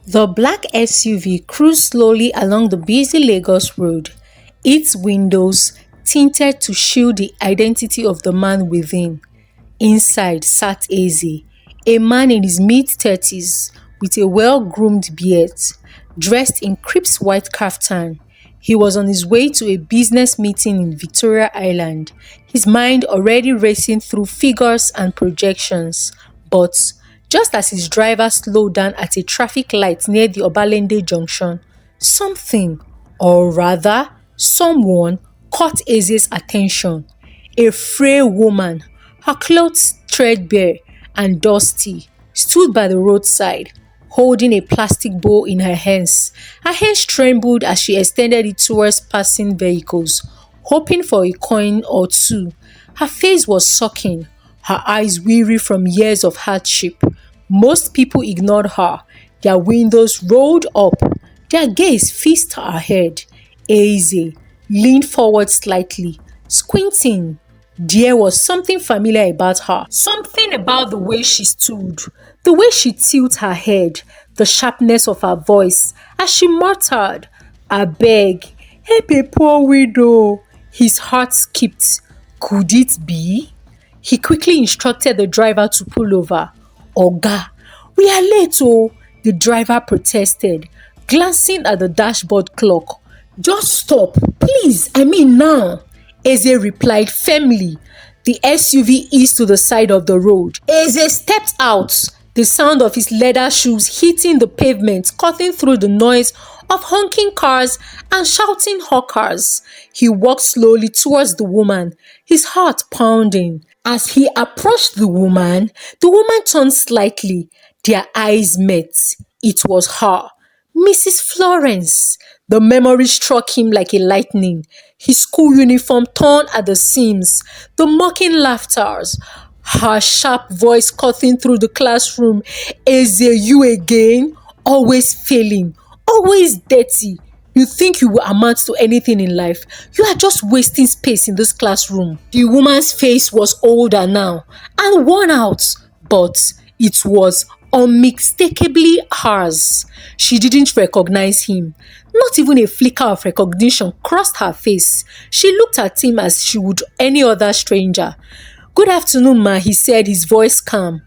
The black SUV cruised slowly along the busy Lagos road, its windows tinted to shield the identity of the man within. Inside sat Eze, a man in his mid-30s with a well-groomed beard, dressed in crisp white kaftan. He was on his way to a business meeting in Victoria Island, his mind already racing through figures and projections. But just as his driver slowed down at a traffic light near the Obalende junction, something, or rather someone, caught Eze's attention. A frail woman, her clothes threadbare and dusty, stood by the roadside, holding a plastic bowl in her hands trembled as she extended it towards passing vehicles, hoping for a coin or two. Her face was sulking, her eyes weary from years of hardship. Most people ignored her, their windows rolled up, their gaze fixed her head. Eze leaned forward slightly, squinting. There was something familiar about her, something about the way she stood, the way she tilted her head, the sharpness of her voice as she muttered, "Abeg, help a poor widow." His heart skipped. Could it be? He quickly instructed the driver to pull over. "Oga, we are late oh," the driver protested, glancing at the dashboard clock. "Just stop, please, I mean now," Eze replied firmly. The SUV eased to the side of the road. Eze stepped out, the sound of his leather shoes hitting the pavement cutting through the noise of honking cars and shouting hawkers. He walked slowly towards the woman, his heart pounding. As he approached the woman turned slightly. Their eyes met. It was her, Mrs. Florence. The memory struck him like a lightning. His school uniform torn at the seams, the mocking laughters, her sharp voice cutting through the classroom. "Eze, you again? Always failing, always dirty. You think you will amount to anything in life? You are just wasting space in this classroom." The woman's face was older now and worn out, but it was unmistakably hers. She didn't recognize him. Not even a flicker of recognition crossed her face. She looked at him as she would any other stranger. "Good afternoon, ma," he said, his voice calm.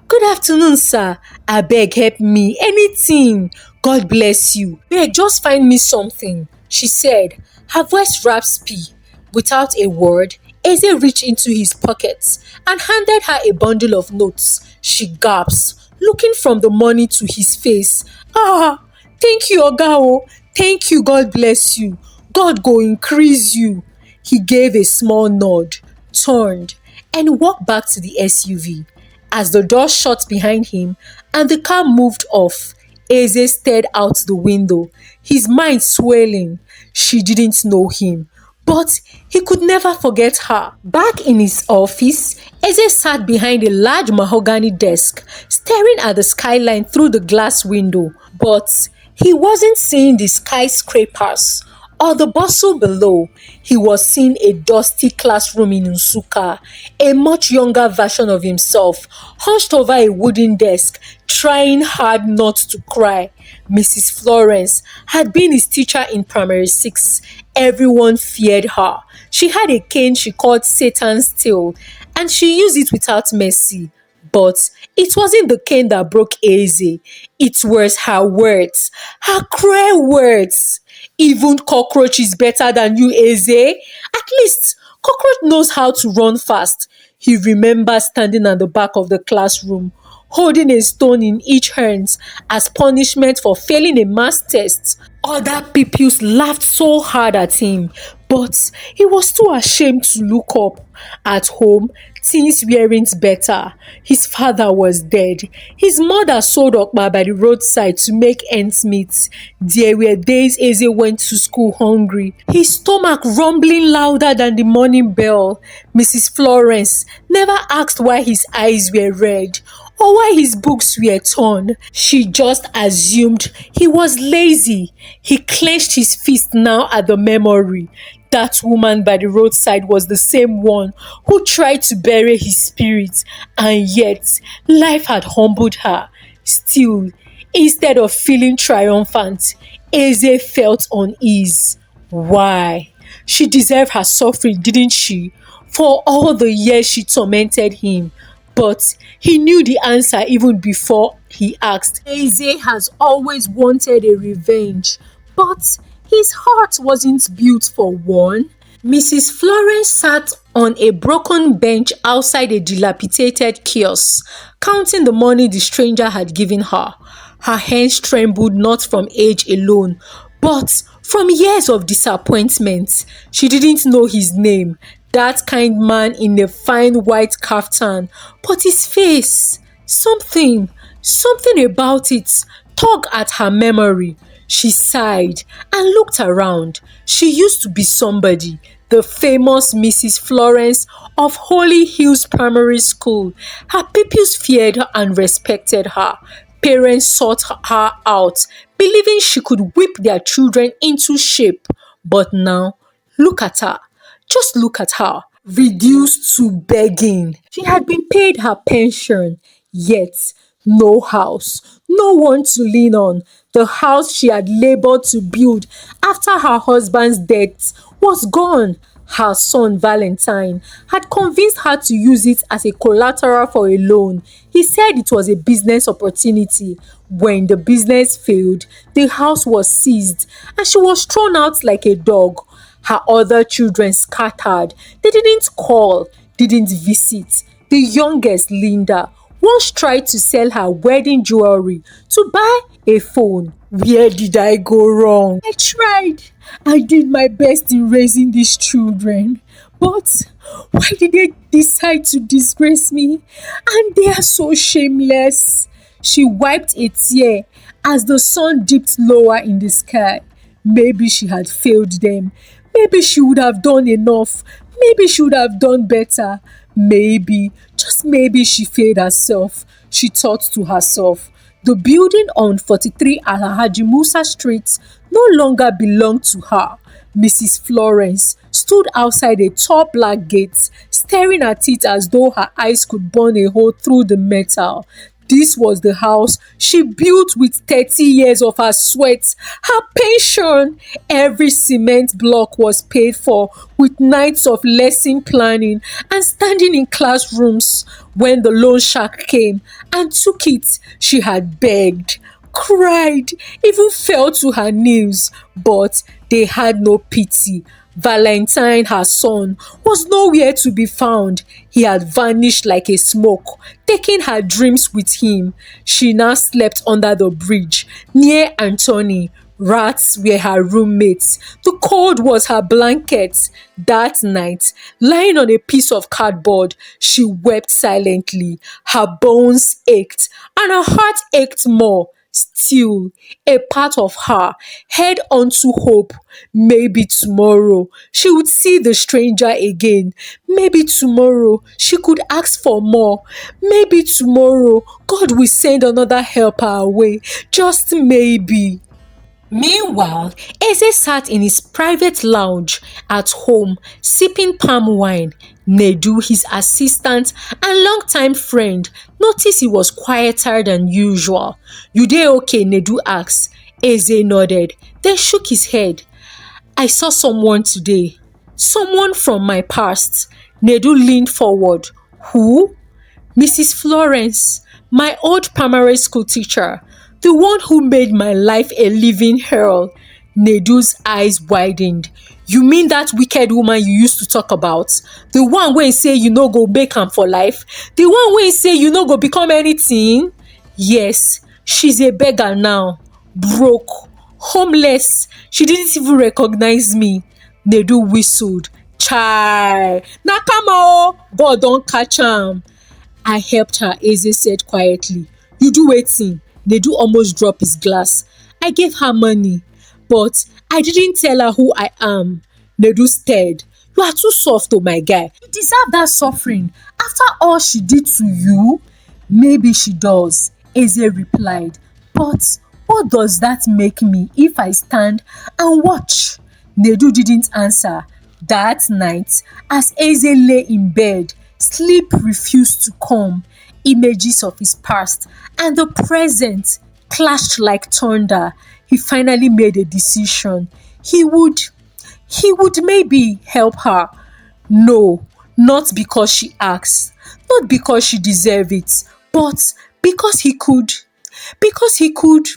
"Good afternoon, sir. Abeg, help me. Anything. God bless you. Beg, just find me something," she said, her voice raspy. Without a word, Eze reached into his pockets and handed her a bundle of notes. She gasped, looking from the money to his face. "Ah, thank you, Oga. Thank you, God bless you. God go increase you." He gave a small nod, turned, and walked back to the SUV. As the door shut behind him and the car moved off, Eze stared out the window, his mind swelling. She didn't know him, but he could never forget her. Back in his office, Eze sat behind a large mahogany desk, staring at the skyline through the glass window. But he wasn't seeing the skyscrapers or the bustle below. He was seeing a dusty classroom in Nsukka, a much younger version of himself, hunched over a wooden desk, trying hard not to cry. Mrs. Florence had been his teacher in primary 6. Everyone feared her. She had a cane she called Satan's tail, and she used it without mercy. But it wasn't the cane that broke Eze. It was her words, her cruel words. "Even cockroach is better than you, Eze. At least cockroach knows how to run fast." He remembers standing at the back of the classroom, holding a stone in each hand as punishment for failing a math test. Other pupils laughed so hard at him, but he was too ashamed to look up. At home, things weren't better. His father was dead. His mother sold okpa by the roadside to make ends meet. There were days Eze went to school hungry, his stomach rumbling louder than the morning bell. Mrs. Florence never asked why his eyes were red or why his books were torn. She just assumed he was lazy. He clenched his fist now at the memory. That woman by the roadside was the same one who tried to bury his spirit, and yet life had humbled her. Still, Instead of feeling triumphant, Eze felt unease. Why? She deserved her suffering, didn't she? For all the years she tormented him. But he knew the answer even before he asked. Eze has always wanted a revenge, but his heart wasn't built for one. Mrs. Florence sat on a broken bench outside a dilapidated kiosk, counting the money the stranger had given her. Her hands trembled not from age alone, but from years of disappointment. She didn't know his name, that kind man in a fine white kaftan, but his face, something about it tugged at her memory. She sighed and looked around. She used to be somebody, the famous Mrs. Florence of Holy Hills Primary School. Her pupils feared and respected her. Parents sought her out, believing she could whip their children into shape. But now, look at her. Just look at her, reduced to begging. She had been paid her pension, yet no house, no one to lean on. The house she had labored to build after her husband's death was gone. Her son Valentine had convinced her to use it as a collateral for a loan. He said it was a business opportunity. When the business failed, the house was seized and she was thrown out like a dog. Her other children scattered. They didn't call, didn't visit. The youngest, Linda, once tried to sell her wedding jewelry to buy a phone. Where did I go wrong? I tried. I did my best in raising these children. But why did they decide to disgrace me? And they are so shameless. She wiped a tear as the sun dipped lower in the sky. Maybe she had failed them. Maybe she would have done enough. Maybe she would have done better. Maybe, just maybe she failed herself. She thought to herself. The building on 43 Alhaji Musa Street no longer belonged to her. Mrs. Florence stood outside a tall black gate, staring at it as though her eyes could burn a hole through the metal. This was the house she built with 30 years of her sweat, her pension. Every cement block was paid for with nights of lesson planning and standing in classrooms. When the loan shark came and took it, she had begged, cried, even fell to her knees, but they had no pity. Valentine, her son, was nowhere to be found. He had vanished like a smoke, taking her dreams with him. She now slept under the bridge, near Anthony. Rats were her roommates. The cold was her blanket. That night, lying on a piece of cardboard, she wept silently. Her bones ached, and her heart ached more. Still, a part of her held on to hope. Maybe tomorrow she would see the stranger again. Maybe tomorrow she could ask for more. Maybe tomorrow God will send another helper her way. Just maybe. Meanwhile, Eze sat in his private lounge at home, sipping palm wine. Nedu, his assistant and longtime friend, noticed he was quieter than usual. "You dey okay?" Nedu asked. Eze nodded, then shook his head. "I saw someone today. Someone from my past." Nedu leaned forward. "Who?" "Mrs. Florence, my old primary school teacher. The one who made my life a living hell." Nedu's eyes widened. "You mean that wicked woman you used to talk about? The one wey say you no go make am for life? The one wey say you no go become anything?" "Yes, she's a beggar now. Broke. Homeless. She didn't even recognize me." Nedu whistled. "Chai! Nakama o! God don catch am." "I helped her," Eze said quietly. "You do wetin?" Nedu almost dropped his glass. "I gave her money, but I didn't tell her who I am." Nedu stared. "You are too soft, oh my guy. You deserve that suffering after all she did to you." "Maybe she does," Eze replied. "But what does that make me if I stand and watch?" Nedu didn't answer. That night, as Eze lay in bed, sleep refused to come. Images of his past and the present clashed like thunder, he finally made a decision. He would maybe help her. No, not because she asked, not because she deserved it, but because he could. Because he could.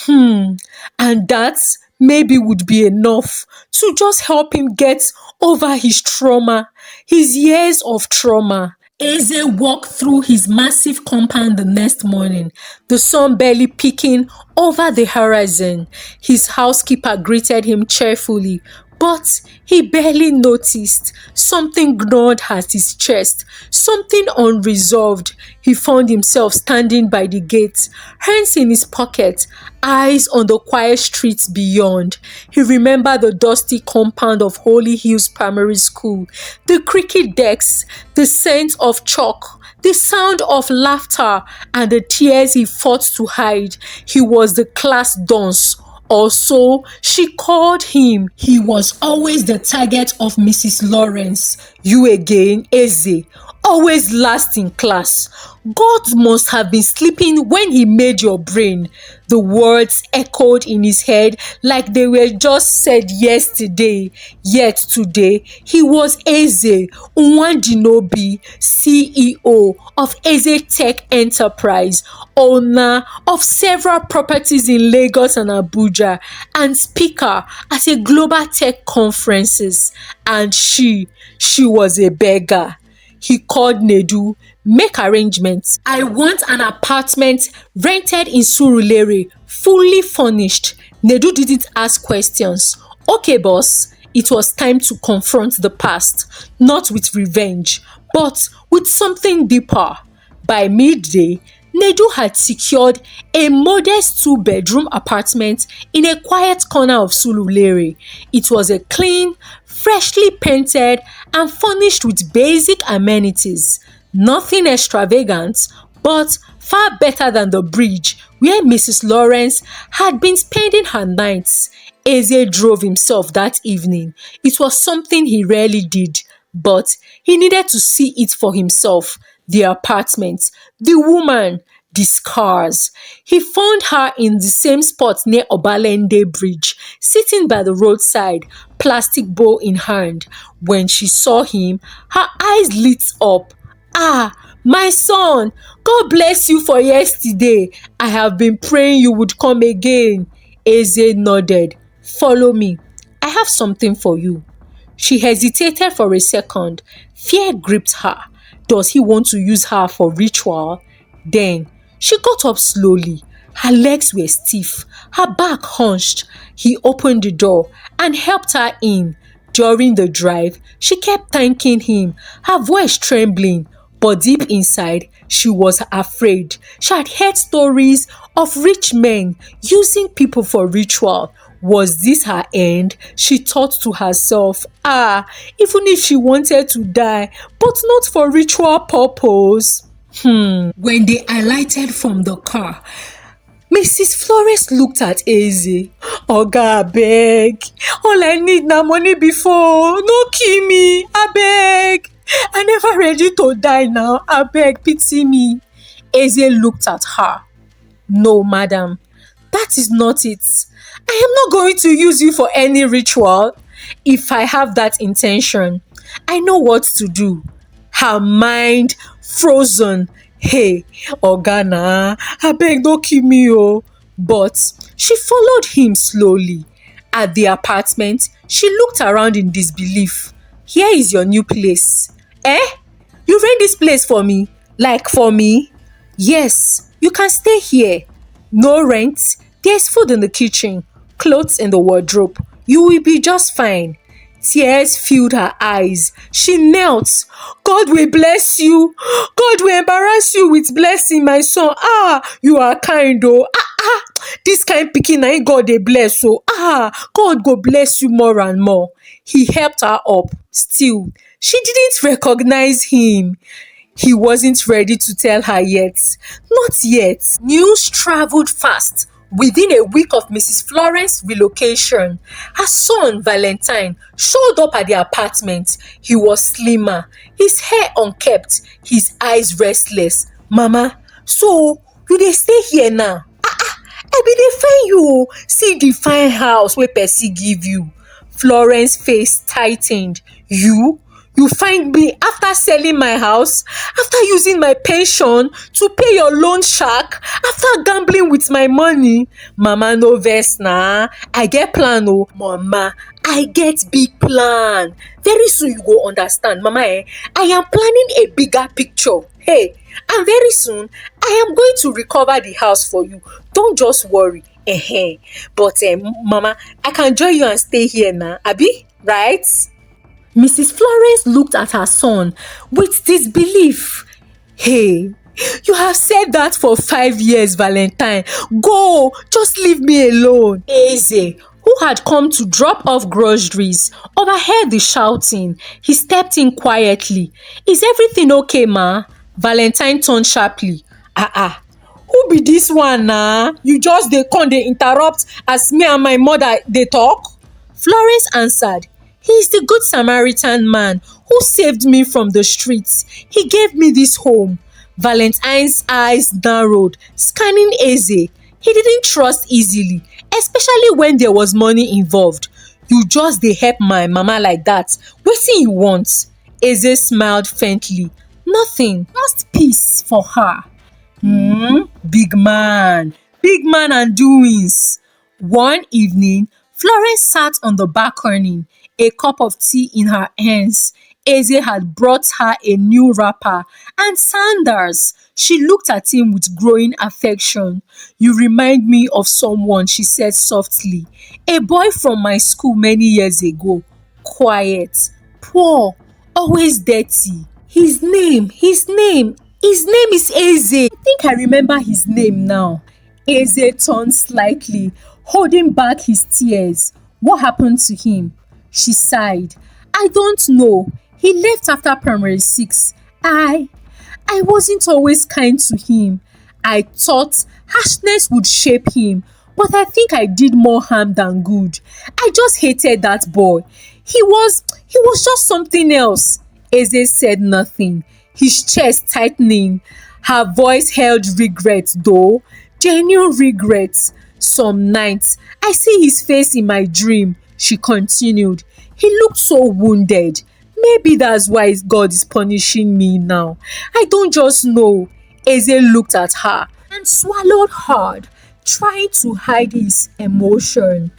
And that maybe would be enough to just help him get over his trauma, his years of trauma. Eze walked through his massive compound the next morning, the sun barely peeking over the horizon. His housekeeper greeted him cheerfully, but he barely noticed. Something gnawed at his chest, something unresolved. He found himself standing by the gate, hands in his pocket, eyes on the quiet streets beyond. He remembered the dusty compound of Holy Hills Primary School, the creaky decks, the scent of chalk, the sound of laughter, and the tears he fought to hide. He was the class dunce, or so she called him. He was always the target of Mrs. Lawrence. You again, Eze, always last in class. God must have been sleeping when he made your brain. The words echoed in his head like they were just said yesterday. Yet today, he was Eze Nwandinobi, CEO of Eze Tech Enterprise, owner of several properties in Lagos and Abuja, and speaker at a global tech conferences. And she was a beggar. He called Nedu, make arrangements. I want an apartment rented in Surulere, fully furnished. Nedu didn't ask questions. Okay, boss. It was time to confront the past, not with revenge, but with something deeper. By midday, Nedu had secured a modest 2-bedroom apartment in a quiet corner of Surulere. It was a clean, freshly painted and furnished with basic amenities. Nothing extravagant, but far better than the bridge where Mrs. Lawrence had been spending her nights. Eze drove himself that evening. It was something he rarely did, but he needed to see it for himself. The apartment, the woman, the scars. He found her in the same spot near Obalende Bridge, sitting by the roadside, plastic bowl in hand. When she saw him, her eyes lit up. Ah, my son, God bless you for yesterday. I have been praying you would come again. Eze nodded. Follow me. I have something for you. She hesitated for a second. Fear gripped her. Does he want to use her for ritual? Then she got up slowly. Her legs were stiff, her back hunched. He opened the door and helped her in. During the drive, she kept thanking him, her voice trembling. But deep inside, she was afraid. She had heard stories of rich men using people for ritual. Was this her end? She thought to herself, even if she wanted to die, but not for ritual purpose. When they alighted from the car, Mrs. Flores looked at Eze. Oga, abeg. All I need na money before. No kill me, abeg. I never ready to die now. Abeg, pity me. Eze looked at her. No, madam. That is not it. I am not going to use you for any ritual. If I have that intention, I know what to do. Her mind frozen. Hey, Ogana, abeg no kill me oh. But she followed him slowly. At the apartment, she looked around in disbelief. Here is your new place. You rent this place for me? Like for me? Yes, you can stay here. No rent. There's food in the kitchen, clothes in the wardrobe. You will be just fine. Tears filled her eyes. She knelt. God will bless you. God will embarrass you with blessing, my son. You are kind oh. This kind pikin na God dey bless oh. God go bless you more and more. He helped her up. Still, she didn't recognize him. He wasn't ready to tell her yet. Not yet. News traveled fast. Within a week of Mrs. Florence's relocation, her son Valentine showed up at the apartment. He was slimmer, his hair unkempt, his eyes restless. Mama, so you dey stay here now? I be dey find you o. See the fine house wey person give you. Florence face tightened. You? You find me after selling my house? After using my pension to pay your loan shark? After gambling with my money? Mama no vex na. I get plan o. Mama, I get big plan. Very soon you go understand. Mama I am planning a bigger picture. Hey, and very soon I am going to recover the house for you. Don't just worry. But Mama, I can join you and stay here now, abi? Right? Mrs. Florence looked at her son with disbelief. Hey, you have said that for 5 years, Valentine. Go, just leave me alone. Eze, who had come to drop off groceries, overheard the shouting. He stepped in quietly. Is everything okay, ma? Valentine turned sharply. Who be this one na? You just dey come dey interrupt as me and my mother dey talk? Florence answered, he is the good Samaritan man who saved me from the streets. He gave me this home. Valentine's eyes narrowed, scanning Eze. He didn't trust easily, especially when there was money involved. You just dey help my mama like that. Wetin you want? Eze smiled faintly. Nothing, just peace for her. Big man and doings. One evening, Florence sat on the balcony, a cup of tea in her hands. Eze had brought her a new wrapper and sandals. She looked at him with growing affection. You remind me of someone, she said softly. A boy from my school many years ago. Quiet, poor, always dirty. His name is Eze. I think I remember his name now. Eze turned slightly, holding back his tears. What happened to him? She sighed. I don't know. He left after primary 6. I wasn't always kind to him. I thought harshness would shape him, but I think I did more harm than good. I just hated that boy. He was just something else. Eze said nothing, his chest tightening. Her voice held regret though, genuine regret. Some nights, I see his face in my dream, she continued. He looked so wounded. Maybe that's why God is punishing me now. I don't just know. Eze looked at her and swallowed hard, trying to hide his emotion.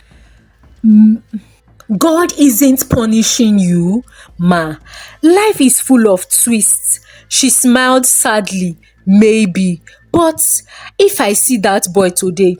God isn't punishing you, ma. Life is full of twists. She smiled sadly. Maybe. But if I see that boy today,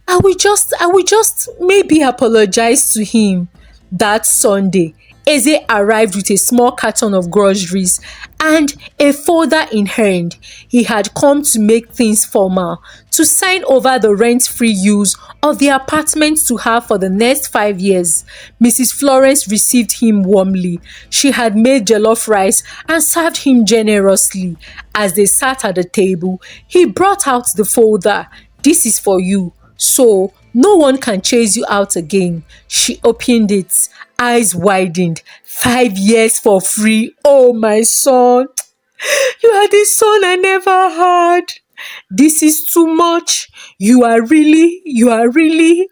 I will just maybe apologize to him. That Sunday, Eze arrived with a small carton of groceries and a folder in hand. He had come to make things formal, to sign over the rent-free use of the apartment to her for the next 5 years. Mrs. Florence received him warmly. She had made jollof rice and served him generously. As they sat at the table, he brought out the folder. This is for you, so no one can chase you out again. She opened it, eyes widened. 5 years for free. Oh, my son. You are the son I never had. This is too much. You are really.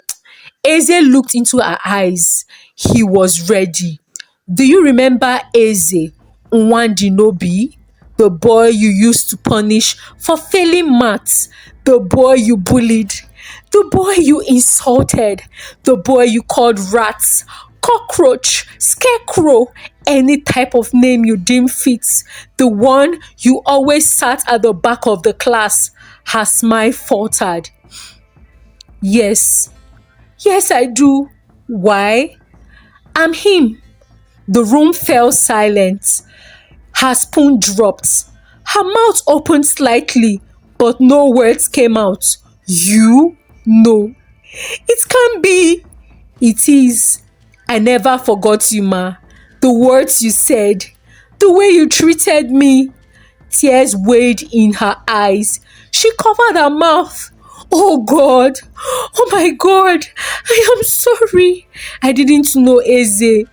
Eze looked into her eyes. He was ready. Do you remember Eze Nwandinobi? The boy you used to punish for failing maths. The boy you bullied. The boy you insulted. The boy you called rats, cockroach, scarecrow, any type of name you deem fit. The one you always sat at the back of the class. Her smile faltered. Yes, I do. Why? I'm him. The room fell silent. Her spoon dropped. Her mouth opened slightly, but no words came out. You? No. It can't be. It is. I never forgot you, ma. The words you said, the way you treated me. Tears weighed in her eyes. She covered her mouth. Oh God, oh my God, I am sorry. I didn't know, Eze,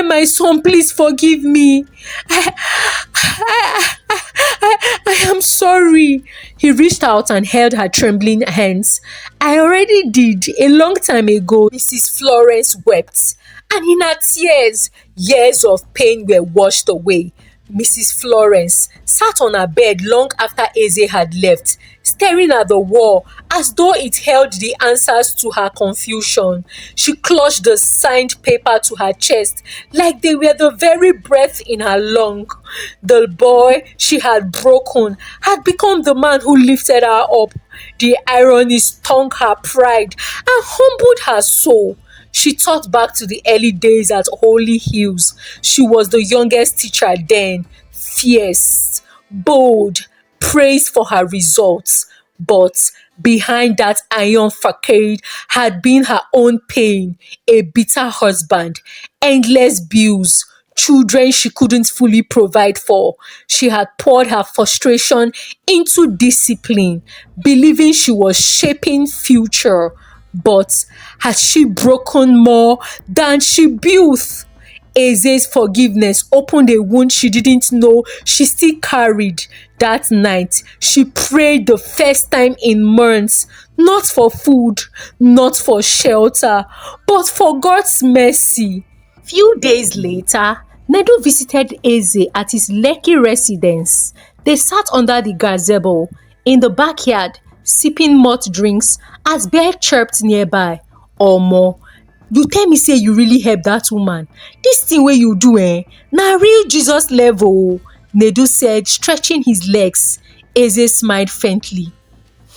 my son, please forgive me. I am sorry. He reached out and held her trembling hands. I already did a long time ago. Mrs. Florence wept, and in her tears, years of pain were washed away. Mrs. Florence sat on her bed long after Eze had left, staring at the wall as though it held the answers to her confusion. She clutched the signed paper to her chest like they were the very breath in her lung. The boy she had broken had become the man who lifted her up. The irony stung her pride and humbled her soul. She thought back to the early days at Holy Hills. She was the youngest teacher then, fierce, bold, praised for her results. But behind that iron facade had been her own pain, a bitter husband, endless bills, children she couldn't fully provide for. She had poured her frustration into discipline, believing she was shaping future. But had she broken more than she built? Eze's forgiveness opened a wound she didn't know she still carried. That night, she prayed the first time in months, not for food, not for shelter, but for God's mercy. Few days later, Nedu visited Eze at his Lekki residence. They sat under the gazebo in the backyard, sipping malt drinks as birds chirped nearby. Omo, you tell me say you really help that woman. This thing wey you do na real Jesus level o, Nedu said, stretching his legs. Eze smiled faintly.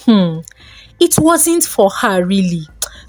It wasn't for her really.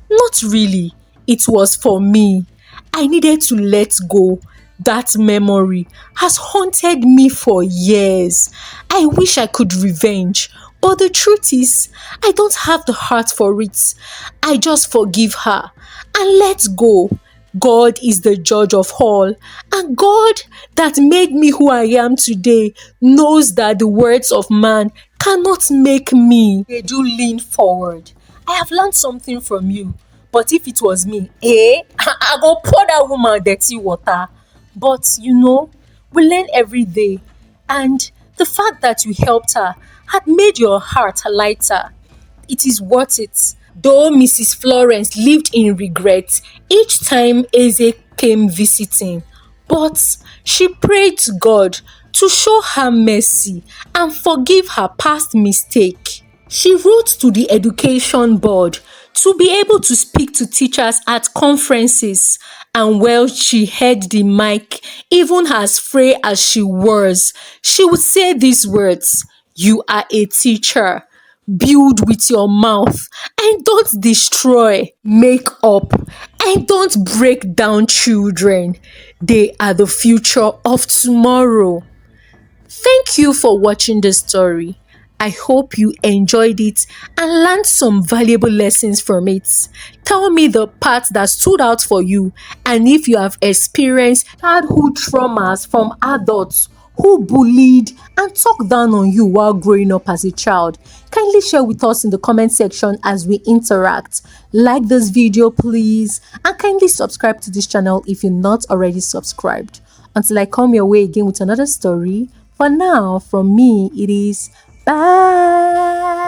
Not really. It was for me. I needed to let go. That memory has haunted me for years. I wish I could revenge, but the truth is, I don't have the heart for it. I just forgive her and let go. God is the judge of all, and God that made me who I am today knows that the words of man cannot make me. They do lean forward. I have learned something from you, but if it was me, I go pour that woman dirty water. But we learn every day, and the fact that you helped her had made your heart lighter. It is worth it. Though Mrs. Florence lived in regret each time Eze came visiting, but she prayed to God to show her mercy and forgive her past mistake. She wrote to the education board to be able to speak to teachers at conferences, and while she held the mic, even as frail as she was, she would say these words: "You are a teacher. Build with your mouth and don't destroy. Make up and don't break down children. They are the future of tomorrow." Thank you for watching this story. I hope you enjoyed it and learned some valuable lessons from it. Tell me the part that stood out for you, and if you have experienced childhood traumas from adults who bullied and talked down on you while growing up as a child. Kindly share with us in the comment section as we interact. Like this video please, and kindly subscribe to this channel if you're not already subscribed. Until I come your way again with another story, for now, from me, it is bye.